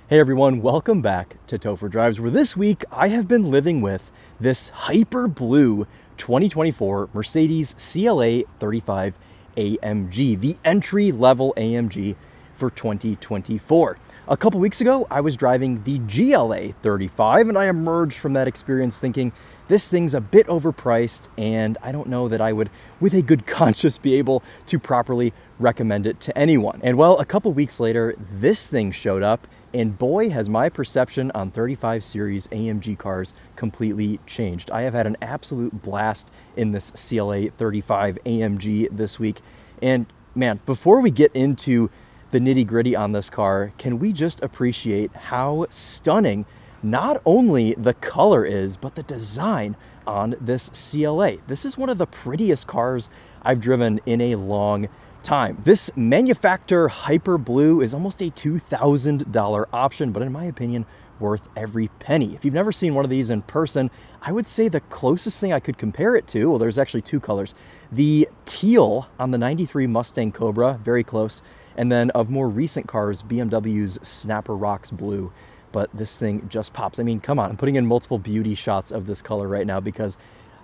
Hey everyone, welcome back to Topher Drives, where this week I have been living with this hyper blue 2024 Mercedes CLA 35 AMG, the entry-level AMG for 2024. A couple weeks ago, I was driving the GLA 35, and I emerged from that experience thinking, this thing's a bit overpriced, and I don't know that I would, with a good conscience, be able to properly recommend it to anyone. And well, a couple weeks later, this thing showed up, and boy, has my perception on 35 series AMG cars completely changed. I have had an absolute blast in this CLA 35 AMG this week. And man, before we get into the nitty-gritty on this car, can we just appreciate how stunning not only the color is, but the design on this CLA. This is one of the prettiest cars I've driven in a long time. This MANUFAKTUR Hyper Blue is almost a $2,000 option, but in my opinion, worth every penny. If you've never seen one of these in person, I would say the closest thing I could compare it to, well, there's actually two colors. The teal on the 93 Mustang Cobra, very close, and then of more recent cars, BMW's Snapper Rocks Blue. But this thing just pops. I mean, come on, I'm putting in multiple beauty shots of this color right now because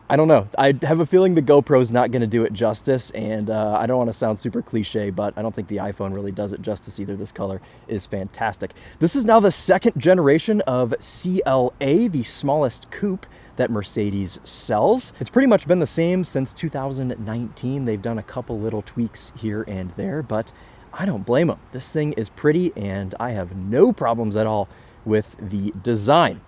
I don't know. I have a feeling the GoPro's not going to do it justice, and I don't want to sound super cliche, but I don't think the iPhone really does it justice either. This color is fantastic. This is now the second generation of CLA, the smallest coupe that Mercedes sells. It's pretty much been the same since 2019. They've done a couple little tweaks here and there, but I don't blame them. This thing is pretty, and I have no problems at all with the design.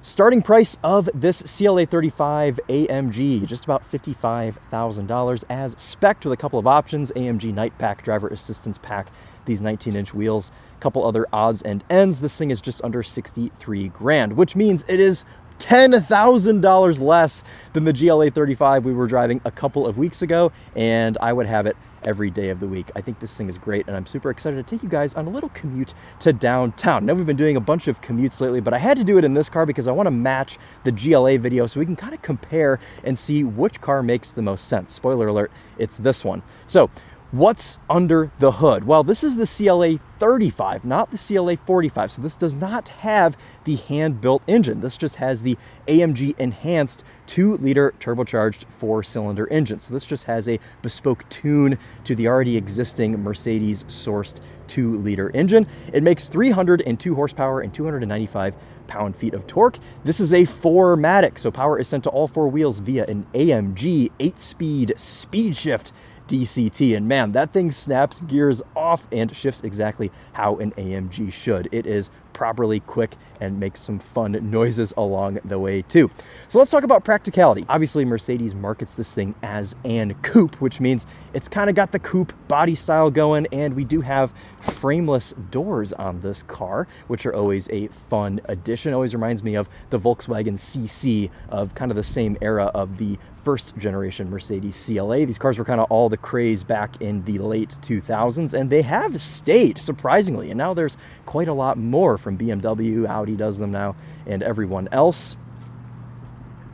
Starting price of this CLA 35 AMG, just about $55,000 as spec'd with a couple of options: AMG Night Pack, driver assistance pack, these 19-inch wheels, a couple other odds and ends. This thing is just under 63 grand, which means it is $10,000 less than the GLA 35 we were driving a couple of weeks ago, and I would have it every day of the week. I think this thing is great, and I'm super excited to take you guys on a little commute to downtown. Now, we've been doing a bunch of commutes lately, but I had to do it in this car because I want to match the GLA video so we can kind of compare and see which car makes the most sense. Spoiler alert, it's this one. So, what's under the hood? Well, this is the CLA 35, not the CLA 45. So this does not have the hand-built engine. This just has the AMG enhanced 2-liter turbocharged 4-cylinder engine. So this just has a bespoke tune to the already existing Mercedes sourced 2-liter engine. It makes 302 horsepower and 295 pound-feet of torque. This is a 4MATIC, so power is sent to all four wheels via an AMG 8-speed speed shift DCT, and man, that thing snaps gears off and shifts exactly how an AMG should. It is properly quick and makes some fun noises along the way too. So let's talk about practicality. Obviously, Mercedes markets this thing as an coupe, which means it's kind of got the coupe body style going, and we do have frameless doors on this car, which are always a fun addition. Always reminds me of the Volkswagen CC of kind of the same era of the first generation Mercedes CLA. These cars were kind of all the craze back in the late 2000s, and they have stayed, surprisingly. And now there's quite a lot more from BMW, Audi does them now, and everyone else.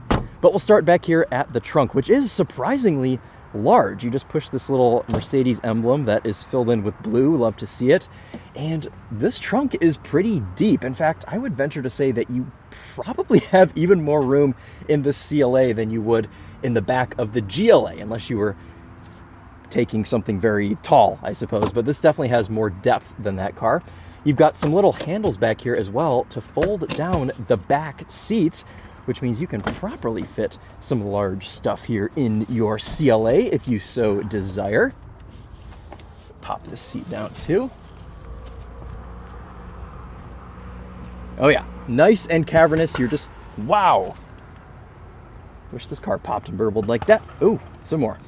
But we'll start back here at the trunk, which is surprisingly large. You just push this little Mercedes emblem that is filled in with blue. Love to see it. And this trunk is pretty deep. In fact, I would venture to say that you probably have even more room in the CLA than you would in the back of the GLA, unless you were taking something very tall, I suppose. But this definitely has more depth than that car. You've got some little handles back here as well to fold down the back seats, which means you can properly fit some large stuff here in your CLA if you so desire. Pop this seat down too. Oh yeah, nice and cavernous. You're just, wow. Wish this car popped and burbled like that. Ooh, some more.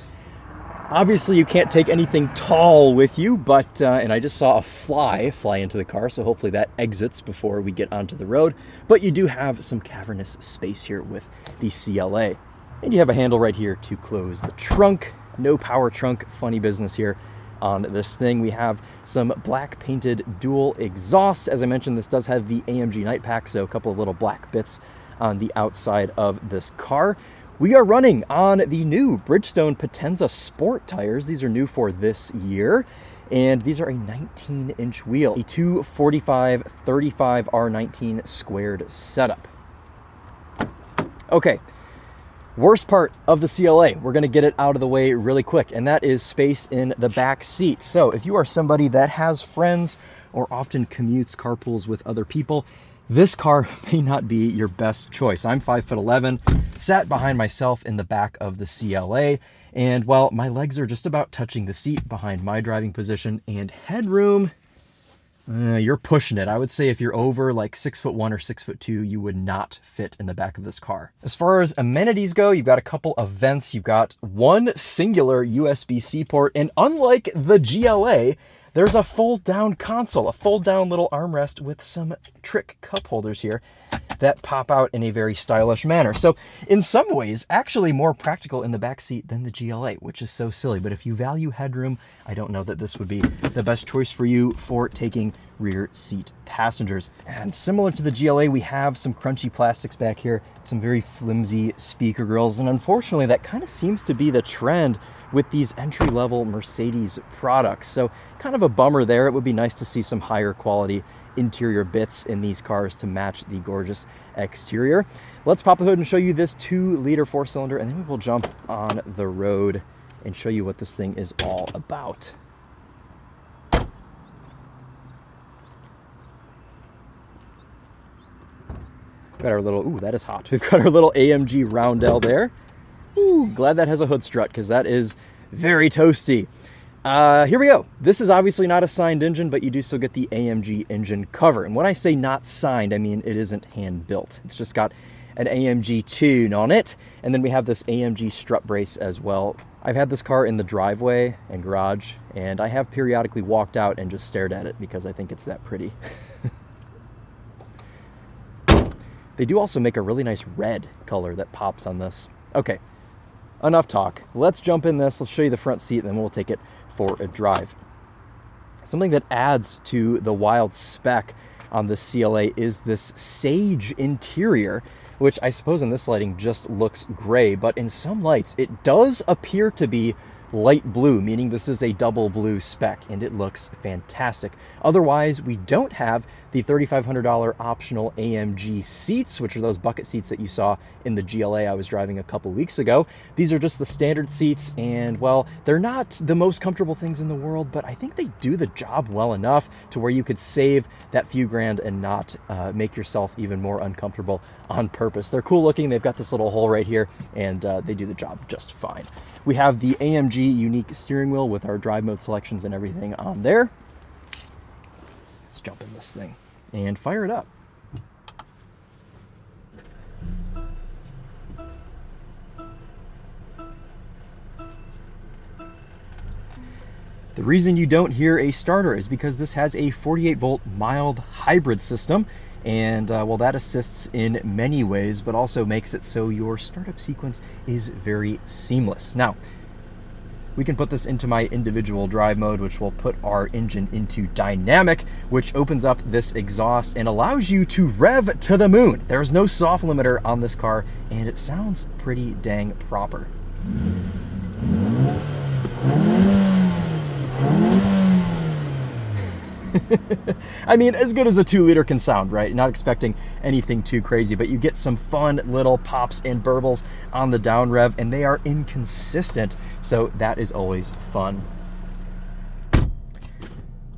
Obviously, you can't take anything tall with you, but, and I just saw a fly into the car, so hopefully that exits before we get onto the road. But you do have some cavernous space here with the CLA. And you have a handle right here to close the trunk. No power trunk, funny business here on this thing. We have some black painted dual exhaust. As I mentioned, this does have the AMG Night Pack, so a couple of little black bits on the outside of this car. We are running on the new Bridgestone Potenza Sport tires. These are new for this year. And these are a 19-inch wheel, a 245/35 R19 squared setup. Okay, worst part of the CLA, we're gonna get it out of the way really quick, and that is space in the back seat. So if you are somebody that has friends or often commutes, carpools with other people, this car may not be your best choice. I'm 5'11", sat behind myself in the back of the CLA, and while my legs are just about touching the seat behind my driving position and headroom, you're pushing it. I would say if you're over like 6'1" or 6'2", you would not fit in the back of this car. As far as amenities go, you've got a couple of vents. You've got one singular USB-C port, and unlike the GLA, there's a fold-down console, a fold-down little armrest with some trick cup holders here that pop out in a very stylish manner. So in some ways, actually more practical in the back seat than the GLA, which is so silly. But if you value headroom, I don't know that this would be the best choice for you for taking rear seat passengers. And similar to the GLA, we have some crunchy plastics back here, some very flimsy speaker grills, and unfortunately that kind of seems to be the trend with these entry-level Mercedes products. So kind of a bummer there. It would be nice to see some higher quality interior bits in these cars to match the gorgeous exterior. Let's pop the hood and show you this 2-liter 4-cylinder, and then we will jump on the road and show you what this thing is all about. Got our little, ooh, that is hot. We've got our little AMG roundel there. Ooh, glad that has a hood strut because that is very toasty. Here we go. This is obviously not a signed engine, but you do still get the AMG engine cover. And when I say not signed, I mean it isn't hand built. It's just got an AMG tune on it. And then we have this AMG strut brace as well. I've had this car in the driveway and garage, and I have periodically walked out and just stared at it because I think it's that pretty. They do also make a really nice red color that pops on this. Okay, enough talk. Let's jump in this. Let's show you the front seat, and then we'll take it for a drive. Something that adds to the wild spec on the CLA is this sage interior, which I suppose in this lighting just looks gray, but in some lights it does appear to be light blue, meaning this is a double blue spec, and it looks fantastic. Otherwise, we don't have the $3,500 optional AMG seats, which are those bucket seats that you saw in the GLA I was driving a couple weeks ago. These are just the standard seats, and well, they're not the most comfortable things in the world, but I think they do the job well enough to where you could save that few grand and not make yourself even more uncomfortable on purpose. They're cool looking. They've got this little hole right here, and they do the job just fine. We have the AMG unique steering wheel with our drive mode selections and everything on there. Let's jump in this thing and fire it up. The reason you don't hear a starter is because this has a 48-volt mild hybrid system, and well, that assists in many ways, but also makes it so your startup sequence is very seamless. Now, we can put this into my individual drive mode, which will put our engine into dynamic, which opens up this exhaust and allows you to rev to the moon. There's no soft limiter on this car, and it sounds pretty dang proper. I mean, as good as a 2-liter can sound, right? Not expecting anything too crazy, but you get some fun little pops and burbles on the down rev, and they are inconsistent, so that is always fun.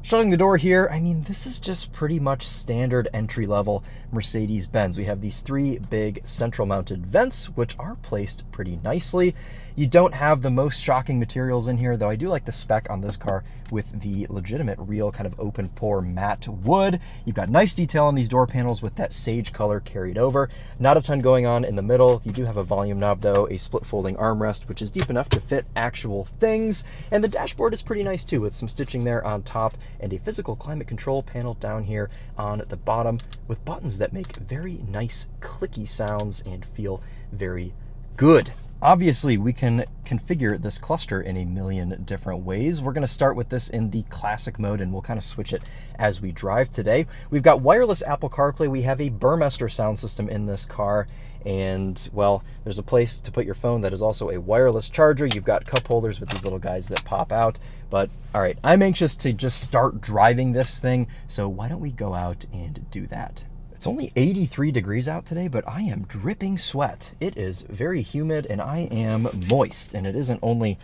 Shutting the door here, I mean, this is just pretty much standard entry-level Mercedes-Benz. We have these 3 big central-mounted vents, which are placed pretty nicely. You don't have the most shocking materials in here, though I do like the spec on this car with the legitimate real kind of open pore matte wood. You've got nice detail on these door panels with that sage color carried over. Not a ton going on in the middle. You do have a volume knob though, a split folding armrest, which is deep enough to fit actual things. And the dashboard is pretty nice too, with some stitching there on top and a physical climate control panel down here on the bottom with buttons that make very nice clicky sounds and feel very good. Obviously, we can configure this cluster in a million different ways. We're going to start with this in the classic mode, and we'll kind of switch it as we drive today. We've got wireless Apple CarPlay. We have a Burmester sound system in this car, And, well, there's a place to put your phone that is also a wireless charger. You've got cup holders with these little guys that pop out. But, all right, I'm anxious to just start driving this thing, so why don't we go out and do that? It's only 83 degrees out today, but I am dripping sweat. It is very humid, and I am moist, and it isn't only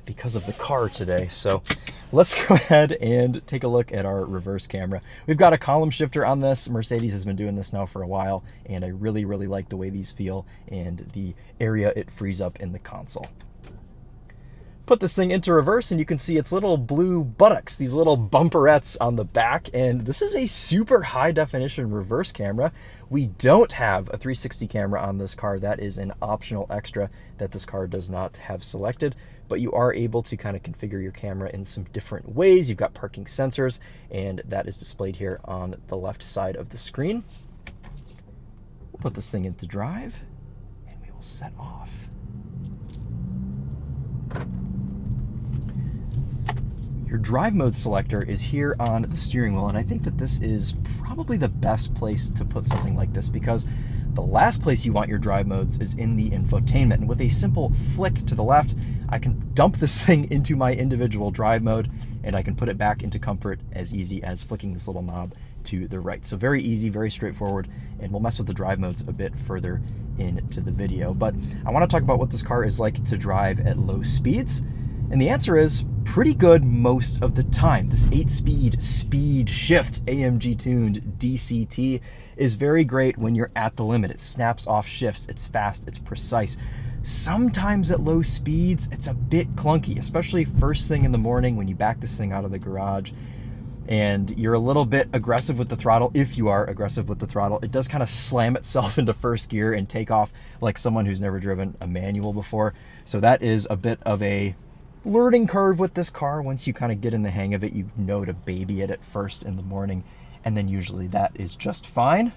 because of the car today. So let's go ahead and take a look at our reverse camera. We've got a column shifter on this. Mercedes has been doing this now for a while, and I really, really like the way these feel and the area it frees up in the console. Put this thing into reverse and you can see its little blue buttocks, these little bumperettes on the back, and this is a super high definition reverse camera. We don't have a 360 camera on this car. That is an optional extra that this car does not have selected, but you are able to kind of configure your camera in some different ways. You've got parking sensors, and that is displayed here on the left side of the screen. We'll put this thing into drive and we will set off. Your drive mode selector is here on the steering wheel, and I think that this is probably the best place to put something like this, because the last place you want your drive modes is in the infotainment. And with a simple flick to the left, I can dump this thing into my individual drive mode, and I can put it back into comfort as easy as flicking this little knob to the right. So very easy, very straightforward, and we'll mess with the drive modes a bit further into the video. But I want to talk about what this car is like to drive at low speeds. And the answer is pretty good most of the time. This 8-speed speed shift AMG tuned DCT is very great when you're at the limit. It snaps off shifts, it's fast, it's precise. Sometimes at low speeds, it's a bit clunky, especially first thing in the morning when you back this thing out of the garage and you're a little bit aggressive with the throttle. If you are aggressive with the throttle, it does kind of slam itself into first gear and take off like someone who's never driven a manual before. So that is a bit of a learning curve with this car. Once you kind of get in the hang of it, you know to baby it at first in the morning, and then usually that is just fine.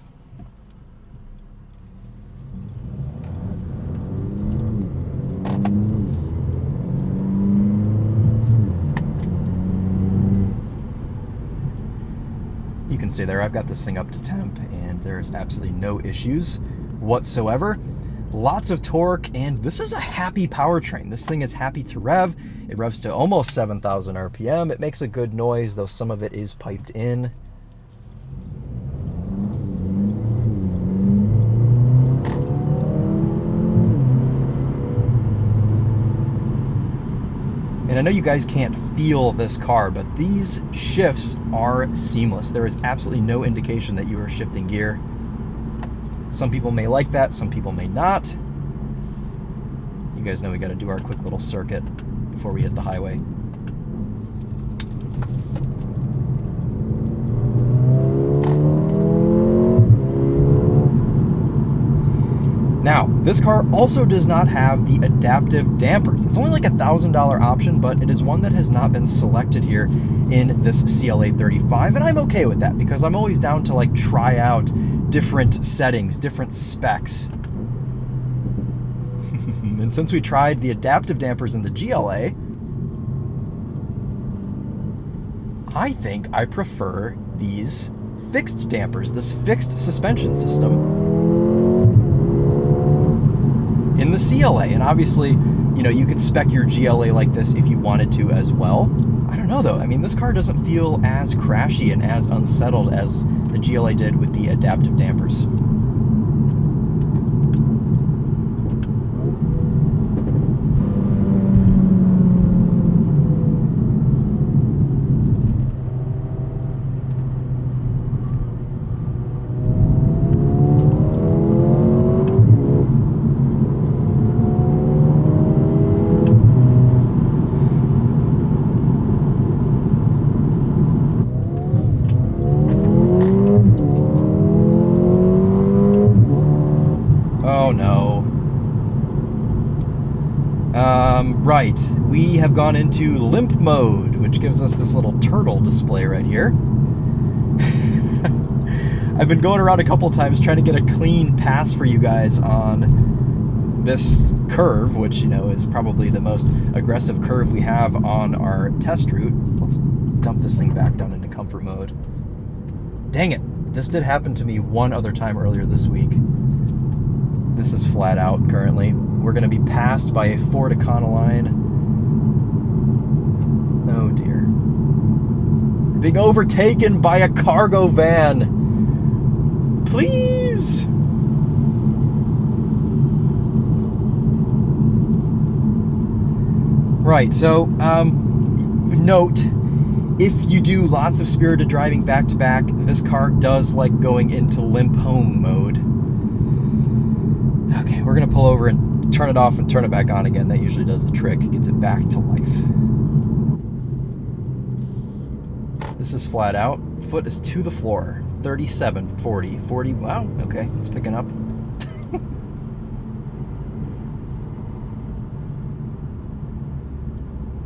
You can see there, I've got this thing up to temp, and there's absolutely no issues whatsoever. Lots of torque, and this is a happy powertrain. This thing is happy to rev. It revs to almost 7,000 RPM. It makes a good noise, though some of it is piped in. And I know you guys can't feel this car, but these shifts are seamless. There is absolutely no indication that you are shifting gear. Some people may like that, some people may not. You guys know we got to do our quick little circuit before we hit the highway. Now, this car also does not have the adaptive dampers. It's only like a $1,000 option, but it is one that has not been selected here in this CLA 35, and I'm okay with that because I'm always down to like try out different settings, different specs. And since we tried the adaptive dampers in the GLA, I think I prefer these fixed dampers, this fixed suspension system in the CLA. And obviously, you know, you could spec your GLA like this if you wanted to as well. I don't know though, I mean, this car doesn't feel as crashy and as unsettled as the GLA did with the adaptive dampers. Right, we have gone into limp mode, which gives us this little turtle display right here. I've been going around a couple times trying to get a clean pass for you guys on this curve, which, you know, is probably the most aggressive curve we have on our test route. Let's dump this thing back down into comfort mode. Dang it, this did happen to me one other time earlier this week. This is flat out currently. We're going to be passed by a Ford Econoline. Oh dear. Being overtaken by a cargo van. Please. Right, so note, if you do lots of spirited driving back to back, this car does like going into limp home mode. Okay, we're gonna pull over and turn it off and turn it back on again. That usually does the trick, gets it back to life. This is flat out. Foot is to the floor. 37, 40, 40. Wow, okay, it's picking up.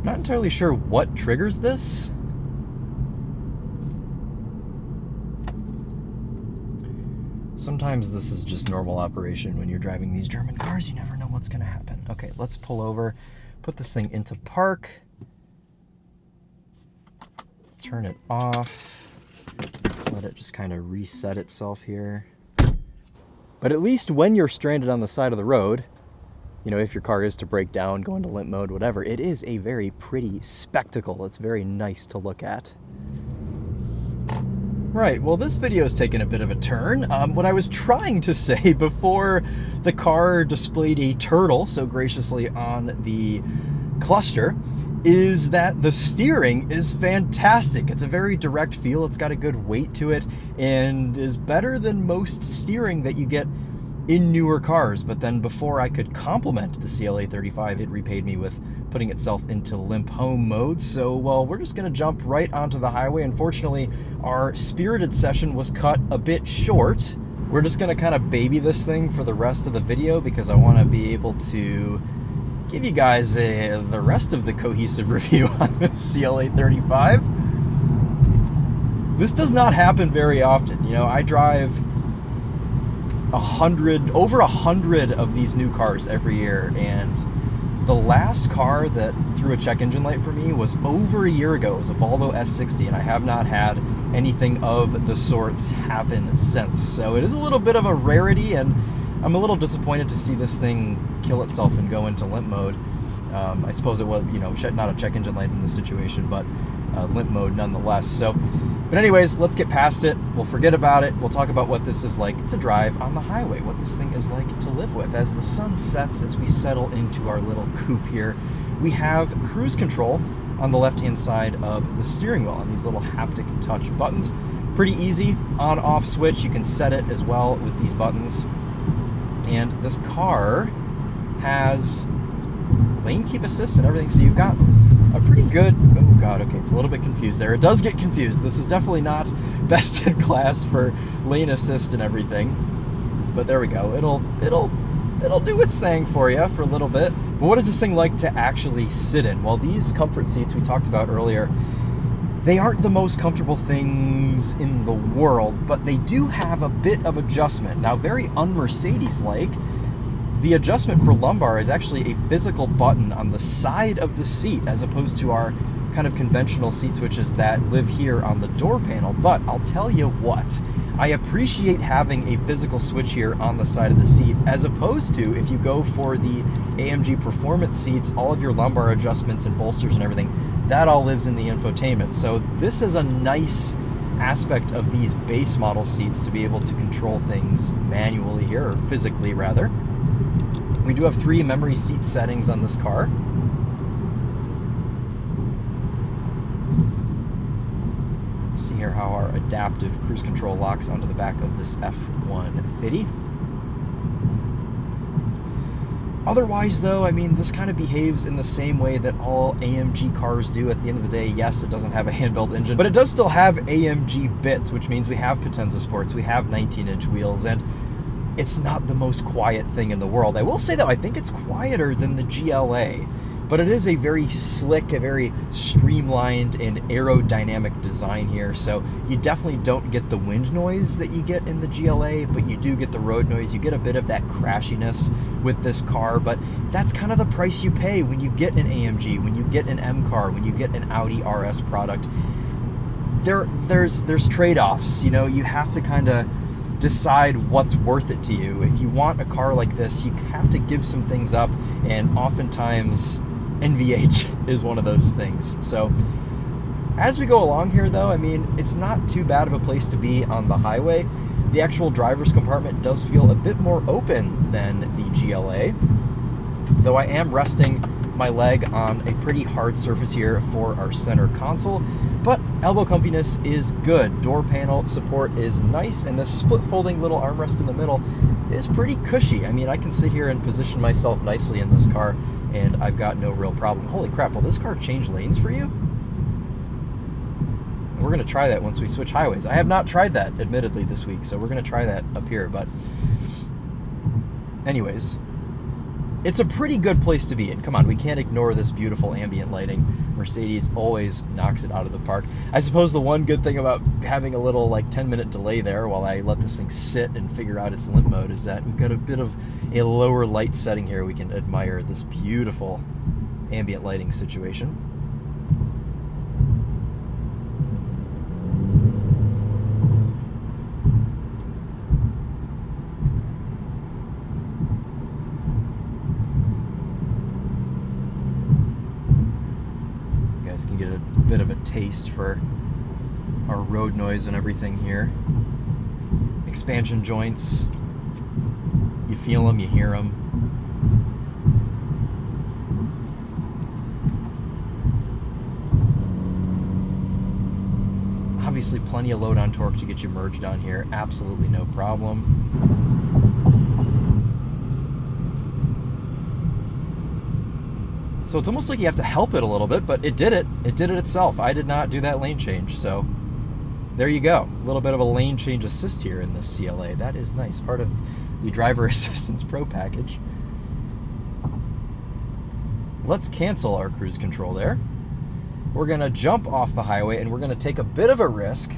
Not entirely sure what triggers this. Sometimes this is just normal operation when you're driving these German cars. You never know what's going to happen. Okay, let's pull over, put this thing into park, turn it off, let it just kind of reset itself here. But at least when you're stranded on the side of the road, you know, if your car is to break down, go into limp mode, whatever, it is a very pretty spectacle. It's very nice to look at. Right, well, this video has taken a bit of a turn. What I was trying to say before the car displayed a turtle so graciously on the cluster is that the steering is fantastic. It's a very direct feel. It's got a good weight to it and is better than most steering that you get in newer cars. But then before I could compliment the CLA 35, it repaid me with putting itself into limp home mode. So, well, we're just gonna jump right onto the highway. Unfortunately, our spirited session was cut a bit short. We're just gonna kind of baby this thing for the rest of the video because I wanna be able to give you guys the rest of the cohesive review on this CLA 35. This does not happen very often. You know, I drive over 100 of these new cars every year, and the last car that threw a check engine light for me was over a year ago. It was a Volvo S60, and I have not had anything of the sorts happen since. So it is a little bit of a rarity, and I'm a little disappointed to see this thing kill itself and go into limp mode. I suppose it was, you know, not a check engine light in this situation, but limp mode nonetheless. So, but anyways, let's get past it. We'll forget about it. We'll talk about what this is like to drive on the highway, what this thing is like to live with. As the sun sets, as we settle into our little coupe here, we have cruise control on the left-hand side of the steering wheel and these little haptic touch buttons. Pretty easy on-off switch. You can set it as well with these buttons. And this car has lane keep assist and everything, so you've got a pretty good, oh god, okay, it's a little bit confused there. It does get confused. This is definitely not best in class for lane assist and everything, but there we go. It'll do its thing for you for a little bit. But what is this thing like to actually sit in? Well, these comfort seats we talked about earlier, they aren't the most comfortable things in the world, but they do have a bit of adjustment. Now, very un-Mercedes-like, the adjustment for lumbar is actually a physical button on the side of the seat as opposed to our kind of conventional seat switches that live here on the door panel. But I'll tell you what, I appreciate having a physical switch here on the side of the seat as opposed to if you go for the AMG performance seats, all of your lumbar adjustments and bolsters and everything, that all lives in the infotainment. So this is a nice aspect of these base model seats to be able to control things manually here, or physically rather. We do have 3 memory seat settings on this car. See here how our adaptive cruise control locks onto the back of this F-150. Otherwise though, I mean, this kind of behaves in the same way that all AMG cars do at the end of the day. Yes, it doesn't have a hand-built engine, but it does still have AMG bits, which means we have Potenza Sports, we have 19-inch wheels, and it's not the most quiet thing in the world. I will say though, I think it's quieter than the GLA, but it is a very slick, a very streamlined and aerodynamic design here. So you definitely don't get the wind noise that you get in the GLA, but you do get the road noise. You get a bit of that crashiness with this car, but that's kind of the price you pay when you get an AMG, when you get an M car, when you get an Audi RS product. There's trade-offs, you know, you have to kind of decide what's worth it to you. If you want a car like this, you have to give some things up, and oftentimes NVH is one of those things. So as we go along here though, I mean, it's not too bad of a place to be on the highway. The actual driver's compartment does feel a bit more open than the GLA, though I am resting my leg on a pretty hard surface here for our center console, but elbow comfiness is good. Door panel support is nice, and this split folding little armrest in the middle is pretty cushy. I mean, I can sit here and position myself nicely in this car, and I've got no real problem. Holy crap, will this car change lanes for you? We're going to try that once we switch highways. I have not tried that, admittedly, this week, so we're going to try that up here. But anyways, it's a pretty good place to be in. Come on, we can't ignore this beautiful ambient lighting. Mercedes always knocks it out of the park. I suppose the one good thing about having a little like 10-minute delay there while I let this thing sit and figure out its limp mode is that we've got a bit of a lower light setting here. We can admire this beautiful ambient lighting situation. Can get a bit of a taste for our road noise and everything here. Expansion joints, you feel them, you hear them. Obviously plenty of load on torque to get you merged on here, absolutely no problem. So it's almost like you have to help it a little bit, but it did it. It did it itself. I did not do that lane change, so there you go. A little bit of a lane change assist here in this CLA. That is nice. Part of the Driver Assistance Pro package. Let's cancel our cruise control there. We're going to jump off the highway, and we're going to take a bit of a risk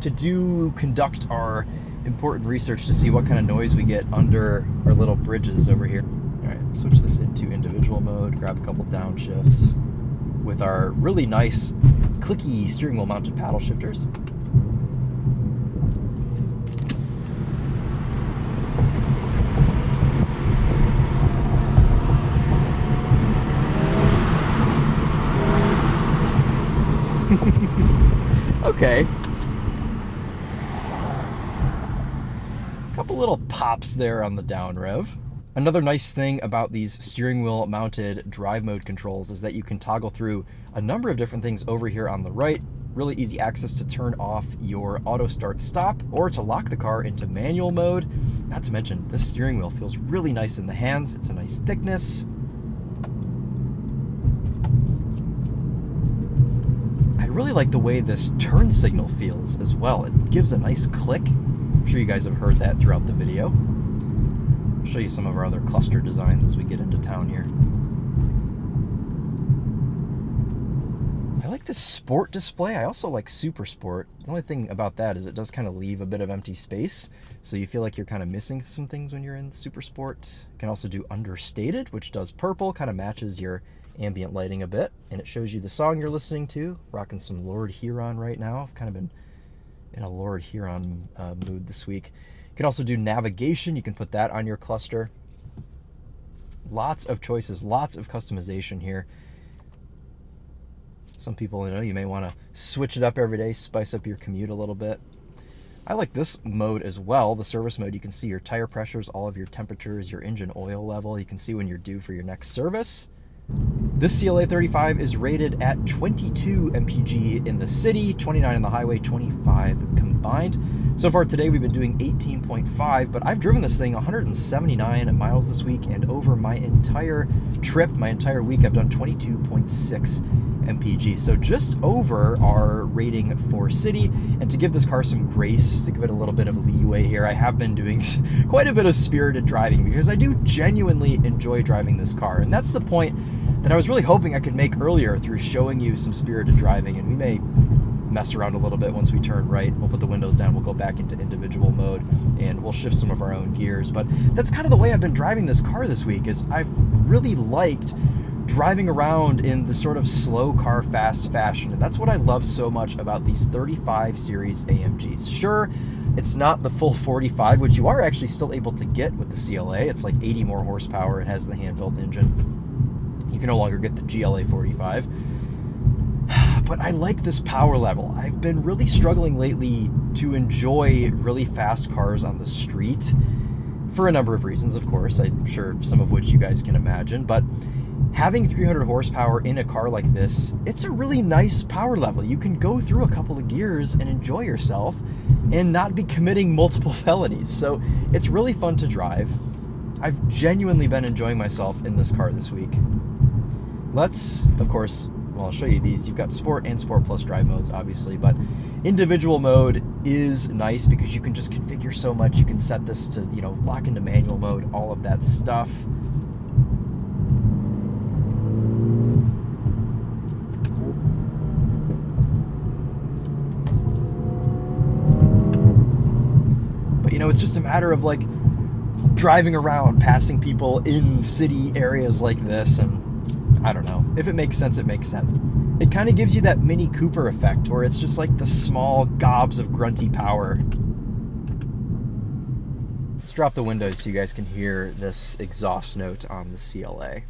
to conduct our important research to see what kind of noise we get under our little bridges over here. All right, switch this into individual mode, grab a couple downshifts with our really nice clicky steering wheel mounted paddle shifters. Okay. Couple little pops there on the down rev. Another nice thing about these steering wheel mounted drive mode controls is that you can toggle through a number of different things over here on the right. Really easy access to turn off your auto start stop or to lock the car into manual mode. Not to mention, this steering wheel feels really nice in the hands. It's a nice thickness. I really like the way this turn signal feels as well. It gives a nice click. I'm sure you guys have heard that throughout the video. I'll show you some of our other cluster designs as we get into town here. I like this sport display. I also like super sport. The only thing about that is it does kind of leave a bit of empty space, so you feel like you're kind of missing some things when you're in super sport. You can also do understated, which does purple, kind of matches your ambient lighting a bit, and it shows you the song you're listening to. Rocking some Lord Huron right now. I've kind of been in a Lord Huron mood this week. You can also do navigation. You can put that on your cluster. Lots of choices, lots of customization here. Some people, you may want to switch it up every day, spice up your commute a little bit. I like this mode as well, the service mode. You can see your tire pressures, all of your temperatures, your engine oil level. You can see when you're due for your next service. This CLA 35 is rated at 22 mpg in the city, 29 on the highway, 25 combined. So far today we've been doing 18.5, but I've driven this thing 179 miles this week, and over my entire trip, my entire week, I've done 22.6 mpg. So just over our rating for city. And to give this car some grace, to give it a little bit of leeway here, I have been doing quite a bit of spirited driving because I do genuinely enjoy driving this car. And that's the point that I was really hoping I could make earlier through showing you some spirited driving. And we may mess around a little bit once we turn right. We'll put the windows down, we'll go back into individual mode, and we'll shift some of our own gears. But that's kind of the way I've been driving this car this week, is I've really liked driving around in the sort of slow car fast fashion. And that's what I love so much about these 35 series AMGs. Sure, It's not the full 45, which you are actually still able to get with the CLA. It's like 80 more horsepower. It has the hand-built engine. You can no longer get the GLA 45. But I like this power level. I've been really struggling lately to enjoy really fast cars on the street for a number of reasons, of course. I'm sure some of which you guys can imagine. But having 300 horsepower in a car like this, it's a really nice power level. You can go through a couple of gears and enjoy yourself and not be committing multiple felonies. So it's really fun to drive. I've genuinely been enjoying myself in this car this week. Let's, of course, well, I'll show you these. You've got Sport and Sport Plus drive modes, obviously, but individual mode is nice because you can just configure so much. You can set this to, you know, lock into manual mode, all of that stuff. But, you know, it's just a matter of, like, driving around, passing people in city areas like this, and I don't know. If it makes sense, it makes sense. It kind of gives you that Mini Cooper effect where it's just like the small gobs of grunty power. Let's drop the windows so you guys can hear this exhaust note on the CLA.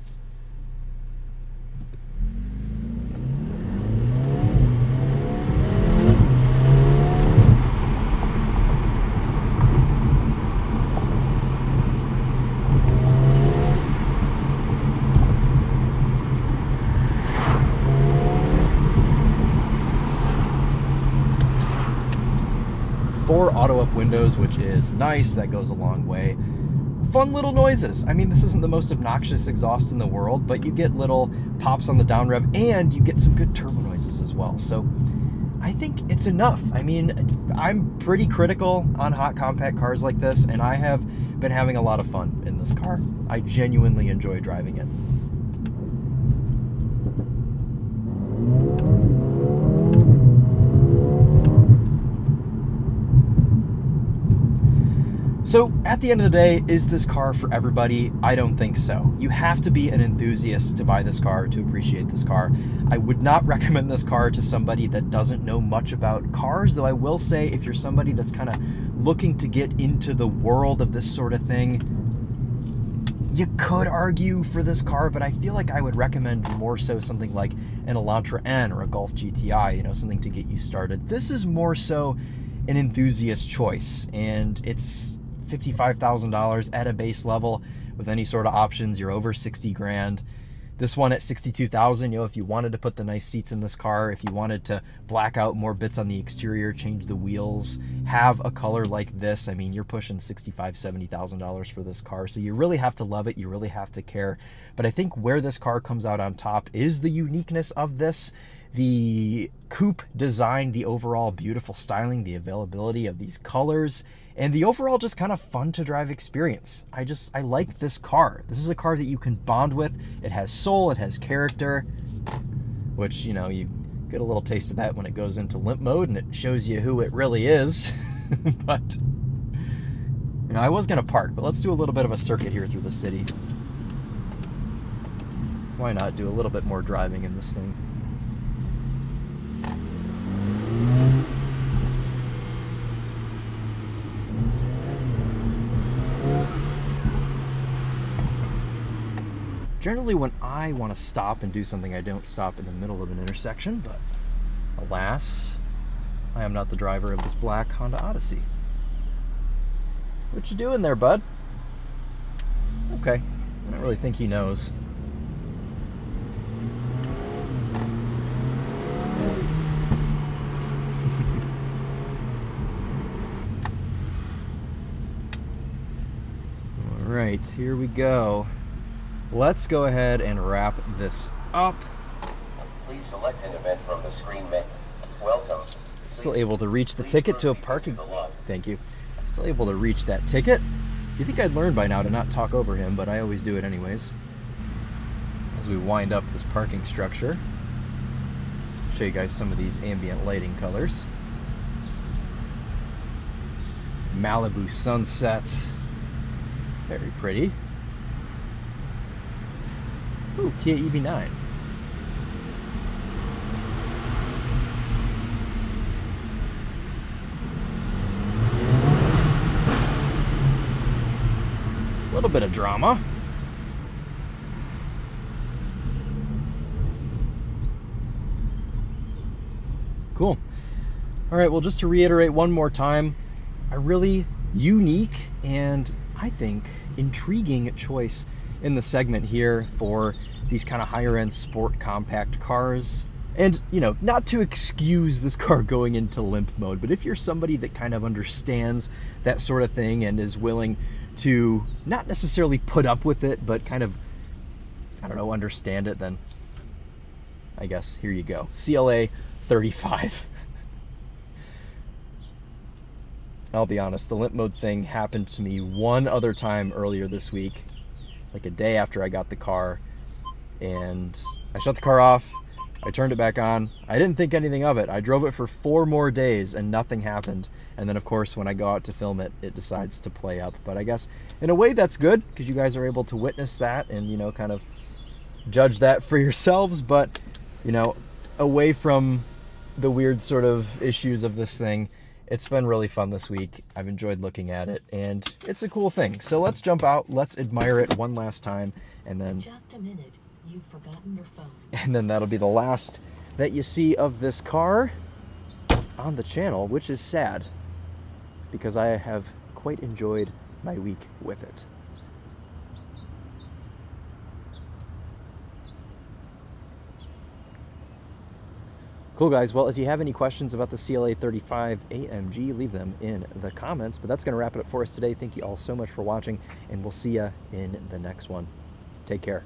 Four auto-up windows, which is nice. That goes a long way. Fun little noises. I mean, this isn't the most obnoxious exhaust in the world, but you get little pops on the down rev, and you get some good turbo noises as well. So I think it's enough. I mean, I'm pretty critical on hot compact cars like this, and I have been having a lot of fun in this car. I genuinely enjoy driving it. So at the end of the day, is this car for everybody? I don't think so. You have to be an enthusiast to buy this car, to appreciate this car. I would not recommend this car to somebody that doesn't know much about cars, though I will say if you're somebody that's kind of looking to get into the world of this sort of thing, you could argue for this car, but I feel like I would recommend more so something like an Elantra N or a Golf GTI, you know, something to get you started. This is more so an enthusiast choice, and it's $55,000 at a base level with any sort of options. You're over 60 grand. This one at 62,000, you know, if you wanted to put the nice seats in this car, if you wanted to black out more bits on the exterior, change the wheels, have a color like this, I mean, you're pushing $65,000, $70,000 for this car. So you really have to love it. You really have to care. But I think where this car comes out on top is the uniqueness of this, the coupe design, the overall beautiful styling, the availability of these colors, and the overall just kind of fun to drive experience. I like this car. This is a car that you can bond with. It has soul, it has character, which, you know, you get a little taste of that when it goes into limp mode and it shows you who it really is. But, you know, I was gonna park, but let's do a little bit of a circuit here through the city. Why not do a little bit more driving in this thing? Generally, when I want to stop and do something, I don't stop in the middle of an intersection, but alas, I am not the driver of this black Honda Odyssey. What you doing there, bud? Okay, I don't really think he knows. All right, here we go. Let's go ahead and wrap this up. Please select an event from the screen menu. Welcome. Still able to reach the ticket to a parking. Thank you. Still able to reach that ticket. You'd think I'd learn by now to not talk over him, but I always do it anyways. As we wind up this parking structure, show you guys some of these ambient lighting colors. Malibu sunset. Very pretty. Ooh, Kia EV9. little bit of drama. Cool. All right, well, just to reiterate one more time, a really unique and I think intriguing choice in the segment here for these kind of higher end sport compact cars. And, you know, not to excuse this car going into limp mode, but if you're somebody that kind of understands that sort of thing and is willing to not necessarily put up with it, but kind of, I don't know, understand it, then I guess here you go. CLA 35. I'll be honest, the limp mode thing happened to me one other time earlier this week, like a day after I got the car, and I shut the car off, I turned it back on, I didn't think anything of it. I drove it for 4 more days and nothing happened. And then of course when I go out to film it, it decides to play up. But I guess in a way that's good, because you guys are able to witness that and, you know, kind of judge that for yourselves. But, you know, away from the weird sort of issues of this thing, it's been really fun this week. I've enjoyed looking at it, and it's a cool thing. So let's jump out, let's admire it one last time, and then... Just a minute, you've forgotten your phone. And then that'll be the last that you see of this car on the channel, which is sad, because I have quite enjoyed my week with it. Cool, guys. Well, if you have any questions about the CLA 35 AMG, leave them in the comments. But that's going to wrap it up for us today. Thank you all so much for watching, and we'll see you in the next one. Take care.